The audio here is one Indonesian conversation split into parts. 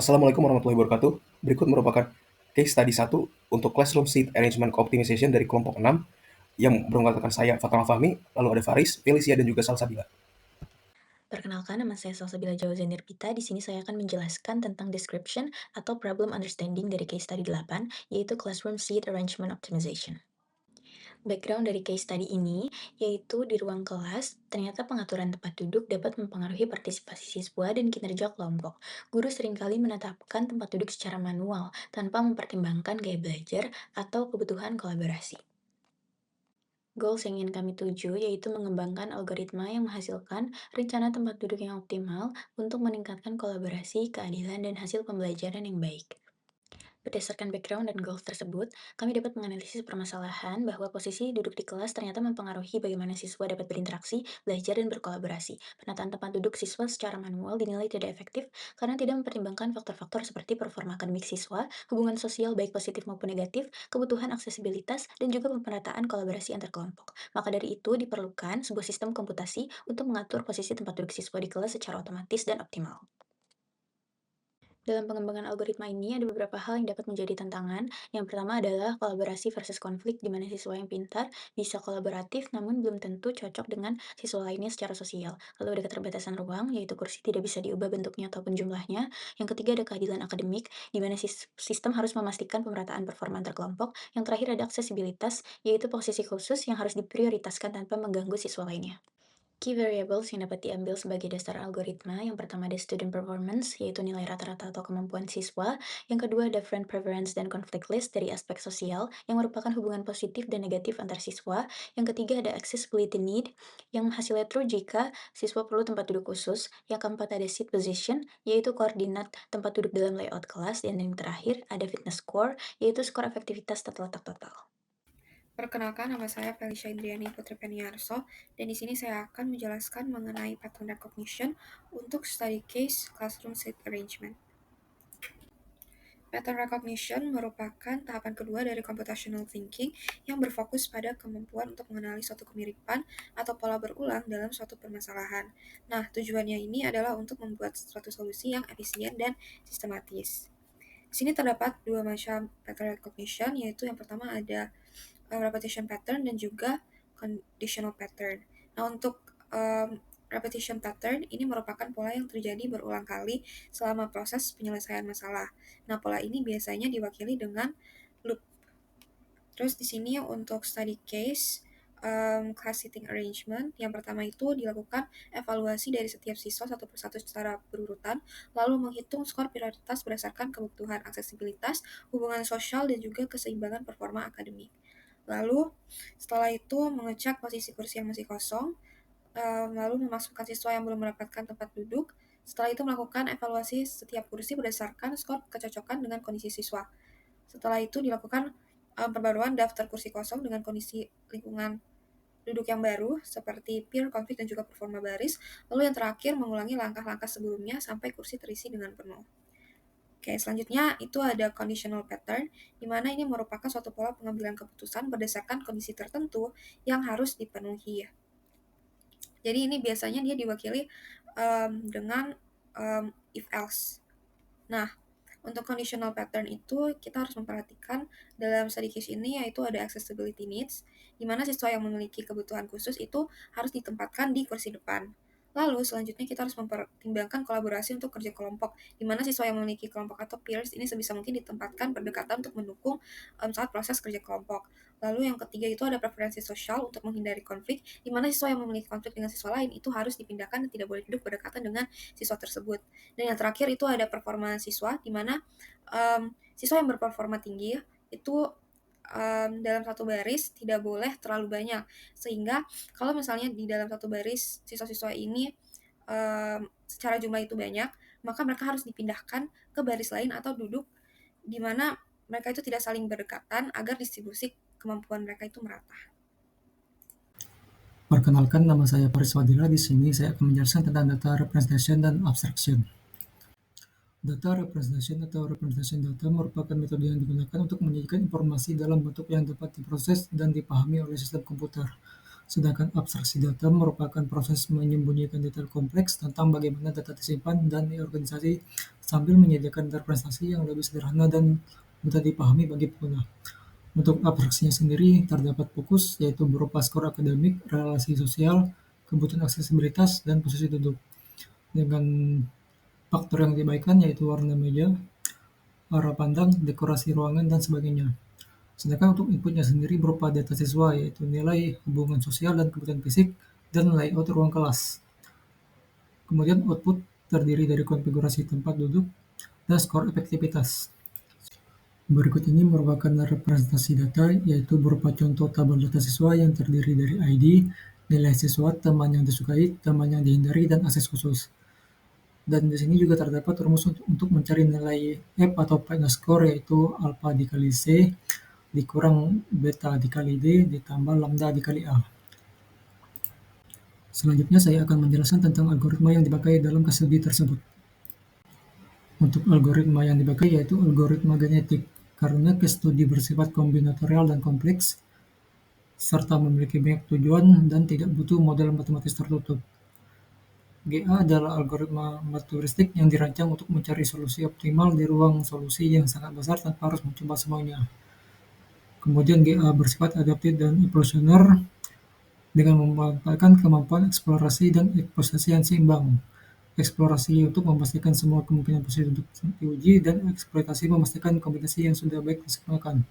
Assalamualaikum warahmatullahi wabarakatuh. Berikut merupakan case study 1 untuk Classroom Seat Arrangement Optimization dari kelompok 6 yang beranggotakan saya, Fathullah Fahmi, lalu ada Faris, Felicia, dan juga Salsabila. Perkenalkan, nama saya Salsabila Jawaza Nirpita. Di sini saya akan menjelaskan tentang description atau problem understanding dari case study 8, yaitu Classroom Seat Arrangement Optimization. Background dari case study ini, yaitu di ruang kelas, ternyata pengaturan tempat duduk dapat mempengaruhi partisipasi siswa dan kinerja kelompok. Guru seringkali menetapkan tempat duduk secara manual, tanpa mempertimbangkan gaya belajar atau kebutuhan kolaborasi. Goals yang ingin kami tuju yaitu mengembangkan algoritma yang menghasilkan rencana tempat duduk yang optimal untuk meningkatkan kolaborasi, keadilan, dan hasil pembelajaran yang baik. Berdasarkan background dan goals tersebut, kami dapat menganalisis permasalahan bahwa posisi duduk di kelas ternyata mempengaruhi bagaimana siswa dapat berinteraksi, belajar, dan berkolaborasi. Penataan tempat duduk siswa secara manual dinilai tidak efektif karena tidak mempertimbangkan faktor-faktor seperti performa akademik siswa, hubungan sosial baik positif maupun negatif, kebutuhan aksesibilitas, dan juga pemerataan kolaborasi antar kelompok. Maka dari itu, diperlukan sebuah sistem komputasi untuk mengatur posisi tempat duduk siswa di kelas secara otomatis dan optimal. Dalam pengembangan algoritma ini, ada beberapa hal yang dapat menjadi tantangan. Yang pertama adalah kolaborasi versus konflik, di mana siswa yang pintar bisa kolaboratif, namun belum tentu cocok dengan siswa lainnya secara sosial. Lalu ada keterbatasan ruang, yaitu kursi tidak bisa diubah bentuknya ataupun jumlahnya. Yang ketiga ada keadilan akademik, di mana sistem harus memastikan pemerataan performa antar kelompok. Yang terakhir ada aksesibilitas, yaitu posisi khusus yang harus diprioritaskan tanpa mengganggu siswa lainnya. Key variables yang dapat diambil sebagai dasar algoritma, yang pertama ada student performance, yaitu nilai rata-rata atau kemampuan siswa. Yang kedua ada friend preference dan conflict list dari aspek sosial, yang merupakan hubungan positif dan negatif antar siswa. Yang ketiga ada accessibility need, yang hasilnya true jika siswa perlu tempat duduk khusus. Yang keempat ada seat position, yaitu koordinat tempat duduk dalam layout kelas. Dan yang terakhir ada fitness score, yaitu skor efektivitas terletak total. Perkenalkan, nama saya Felicia Indriani Putri Peniarso, dan di sini saya akan menjelaskan mengenai pattern recognition untuk study case classroom seat arrangement. Pattern recognition merupakan tahapan kedua dari computational thinking yang berfokus pada kemampuan untuk mengenali suatu kemiripan atau pola berulang dalam suatu permasalahan. Nah, tujuannya ini adalah untuk membuat suatu solusi yang efisien dan sistematis. Di sini terdapat dua macam pattern recognition, yaitu yang pertama ada repetition pattern dan juga conditional pattern. Nah, untuk repetition pattern ini merupakan pola yang terjadi berulang kali selama proses penyelesaian masalah. Nah, pola ini biasanya diwakili dengan loop. Terus di sini untuk study case class seating arrangement, yang pertama itu dilakukan evaluasi dari setiap siswa satu persatu secara berurutan, lalu menghitung skor prioritas berdasarkan kebutuhan aksesibilitas, hubungan sosial, dan juga keseimbangan performa akademik. Lalu setelah itu mengecek posisi kursi yang masih kosong, lalu memasukkan siswa yang belum mendapatkan tempat duduk. Setelah itu melakukan evaluasi setiap kursi berdasarkan skor kecocokan dengan kondisi siswa. Setelah itu dilakukan perbaruan daftar kursi kosong dengan kondisi lingkungan duduk yang baru seperti peer, konflik, dan juga performa baris. Lalu yang terakhir mengulangi langkah-langkah sebelumnya sampai kursi terisi dengan penuh. Oke, selanjutnya itu ada conditional pattern, di mana ini merupakan suatu pola pengambilan keputusan berdasarkan kondisi tertentu yang harus dipenuhi. Jadi ini biasanya dia diwakili dengan if else. Nah, untuk conditional pattern itu kita harus memperhatikan dalam study case ini, yaitu ada accessibility needs, di mana siswa yang memiliki kebutuhan khusus itu harus ditempatkan di kursi depan. Lalu selanjutnya kita harus mempertimbangkan kolaborasi untuk kerja kelompok, di mana siswa yang memiliki kelompok atau peers ini sebisa mungkin ditempatkan berdekatan untuk mendukung saat proses kerja kelompok. Lalu yang ketiga itu ada preferensi sosial untuk menghindari konflik, di mana siswa yang memiliki konflik dengan siswa lain itu harus dipindahkan dan tidak boleh duduk berdekatan dengan siswa tersebut. Dan yang terakhir itu ada performa siswa, di mana siswa yang berperforma tinggi itu dalam satu baris tidak boleh terlalu banyak, sehingga kalau misalnya di dalam satu baris siswa-siswa ini secara jumlah itu banyak, maka mereka harus dipindahkan ke baris lain atau duduk di mana mereka itu tidak saling berdekatan agar distribusi kemampuan mereka itu merata. Perkenalkan, nama saya Faris Wadila. Di sini saya akan menjelaskan tentang data representation dan abstraction. Data representation atau representation data merupakan metode yang digunakan untuk menyajikan informasi dalam bentuk yang dapat diproses dan dipahami oleh sistem komputer. Sedangkan abstraksi data merupakan proses menyembunyikan detail kompleks tentang bagaimana data disimpan dan diorganisasi sambil menyediakan daftar prestasi yang lebih sederhana dan mudah dipahami bagi pengguna. Untuk abstraksinya sendiri, terdapat fokus, yaitu berupa skor akademik, relasi sosial, kebutuhan aksesibilitas, dan posisi duduk. Dengan faktor yang diabaikan, yaitu warna meja, arah pandang, dekorasi ruangan, dan sebagainya. Sedangkan untuk inputnya sendiri berupa data siswa, yaitu nilai, hubungan sosial, dan kebutuhan fisik, dan layout ruang kelas. Kemudian output terdiri dari konfigurasi tempat duduk dan skor efektivitas. Berikut ini merupakan representasi data, yaitu berupa contoh tabel data siswa yang terdiri dari ID, nilai siswa, teman yang disukai, teman yang dihindari, dan akses khusus. Dan di sini juga terdapat rumus untuk mencari nilai F atau final score, yaitu alpha dikali C dikurang beta dikali D ditambah lambda dikali A. Selanjutnya saya akan menjelaskan tentang algoritma yang dipakai dalam case study tersebut. Untuk algoritma yang dipakai yaitu algoritma genetik, karena case study bersifat kombinatorial dan kompleks, serta memiliki banyak tujuan dan tidak butuh model matematis tertutup. GA adalah algoritma metodistik yang dirancang untuk mencari solusi optimal di ruang solusi yang sangat besar tanpa harus mencoba semuanya. Kemudian GA bersifat adaptif dan evolusioner dengan memanfaatkan kemampuan eksplorasi dan eksploitasi yang seimbang. Eksplorasi untuk memastikan semua kemungkinan posisi untuk diuji, dan eksploitasi memastikan kombinasi yang sudah baik disempurnakan.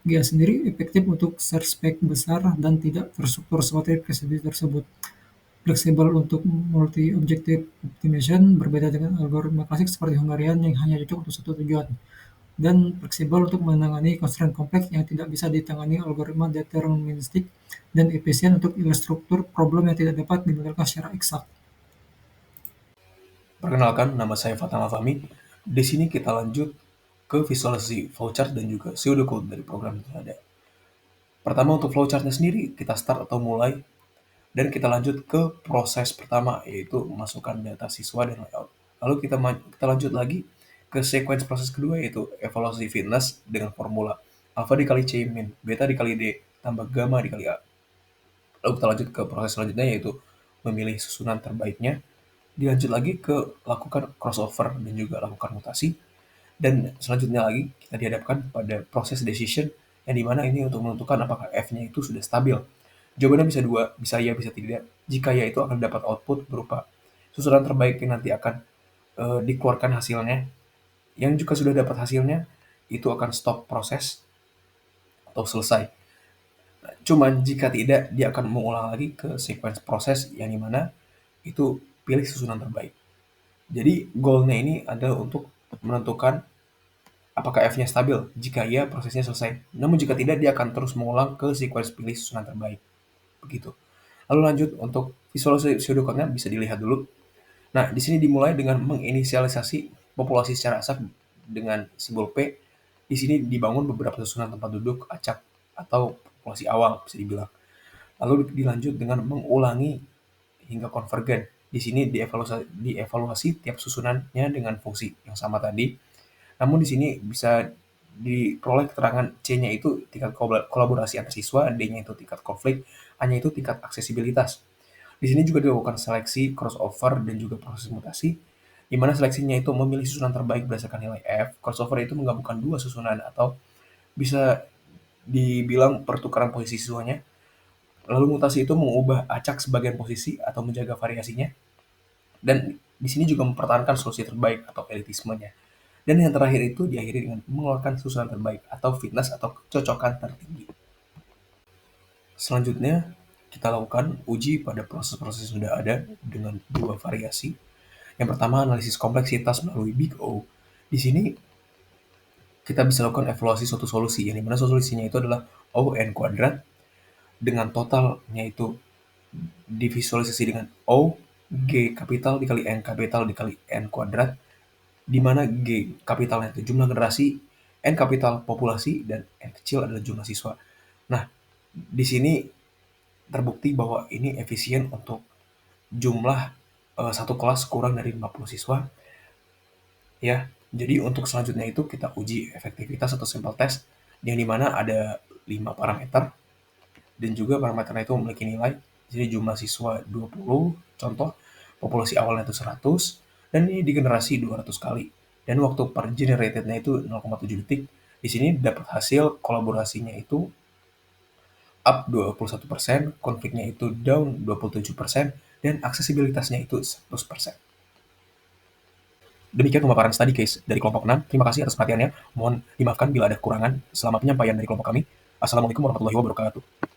GA sendiri efektif untuk search space besar dan tidak terstruktur seperti case study tersebut. Fleksibel untuk multi-objective optimization, berbeda dengan algoritma klasik seperti Hungarian yang hanya cocok untuk satu tujuan. Dan fleksibel untuk menangani constraint kompleks yang tidak bisa ditangani algoritma deterministik, dan efisien untuk struktur problem yang tidak dapat dimodelkan secara eksak. Perkenalkan, nama saya Fatal Fahmi. Di sini kita lanjut ke visualisasi flowchart dan juga pseudocode dari program yang ada. Pertama, untuk flowchartnya sendiri, kita start atau mulai, dan kita lanjut ke proses pertama, yaitu memasukkan data siswa dan layout. Lalu kita lanjut lagi ke sequence proses kedua, yaitu evaluasi fitness dengan formula alpha dikali C min, beta dikali D, tambah gamma dikali A. Lalu kita lanjut ke proses selanjutnya, yaitu memilih susunan terbaiknya. Dilanjut lagi ke lakukan crossover dan juga lakukan mutasi. Dan selanjutnya lagi kita dihadapkan pada proses decision, yang dimana ini untuk menentukan apakah F-nya itu sudah stabil. Jawabannya bisa dua, bisa ya, bisa tidak. Jika ya, itu akan dapat output berupa susunan terbaik yang nanti akan dikeluarkan hasilnya. Yang juga sudah dapat hasilnya, itu akan stop proses atau selesai. Cuman jika tidak, dia akan mengulang lagi ke sequence proses yang dimana itu pilih susunan terbaik. Jadi goalnya ini adalah untuk menentukan apakah F-nya stabil. Jika iya, prosesnya selesai. Namun jika tidak, dia akan terus mengulang ke sequence pilih susunan terbaik. Begitu. Lalu lanjut untuk visualisasi pseudocode-nya bisa dilihat dulu. Nah, di sini dimulai dengan menginisialisasi populasi secara acak dengan simbol P. Di sini dibangun beberapa susunan tempat duduk acak atau populasi awal bisa dibilang. Lalu dilanjut dengan mengulangi hingga konvergen. Di sini dievaluasi tiap susunannya dengan fungsi yang sama tadi. Namun di sini bisa diperoleh keterangan C-nya itu tingkat kolaborasi antar siswa, D-nya itu tingkat konflik, A-nya itu tingkat aksesibilitas. Di sini juga dilakukan seleksi, crossover, dan juga proses mutasi, di mana seleksinya itu memilih susunan terbaik berdasarkan nilai F. Crossover itu menggabungkan dua susunan atau bisa dibilang pertukaran posisi siswanya. Lalu mutasi itu mengubah acak sebagian posisi atau menjaga variasinya. Dan di sini juga mempertahankan solusi terbaik atau elitismenya. Dan yang terakhir itu diakhiri dengan mengeluarkan susunan terbaik atau fitness atau kecocokan tertinggi. Selanjutnya, kita lakukan uji pada proses-proses yang sudah ada dengan dua variasi. Yang pertama, analisis kompleksitas melalui Big O. Di sini kita bisa lakukan evaluasi suatu solusi, yang dimana solusinya itu adalah O(n) kuadrat dengan totalnya itu divisualisasi dengan O G kapital dikali N kapital dikali N kuadrat, di mana G kapitalnya itu jumlah generasi, N kapital populasi, dan N kecil adalah jumlah siswa. Nah, di sini terbukti bahwa ini efisien untuk jumlah satu kelas kurang dari 50 siswa. Ya, jadi untuk selanjutnya itu kita uji efektivitas atau sample test, yang dimana ada 5 parameter, dan juga parameternya itu memiliki nilai. Jadi jumlah siswa 20, contoh, populasi awalnya itu 100, dan ini digenerasi 200 kali. dan waktu per generated-nya itu 0,7 detik. Di sini dapat hasil kolaborasinya itu up 21%, konfliknya itu down 27%, dan aksesibilitasnya itu 100%. Demikian pemaparan study case dari kelompok 6. Terima kasih atas perhatiannya. Mohon dimaafkan bila ada kekurangan selama penyampaian dari kelompok kami. Assalamualaikum warahmatullahi wabarakatuh.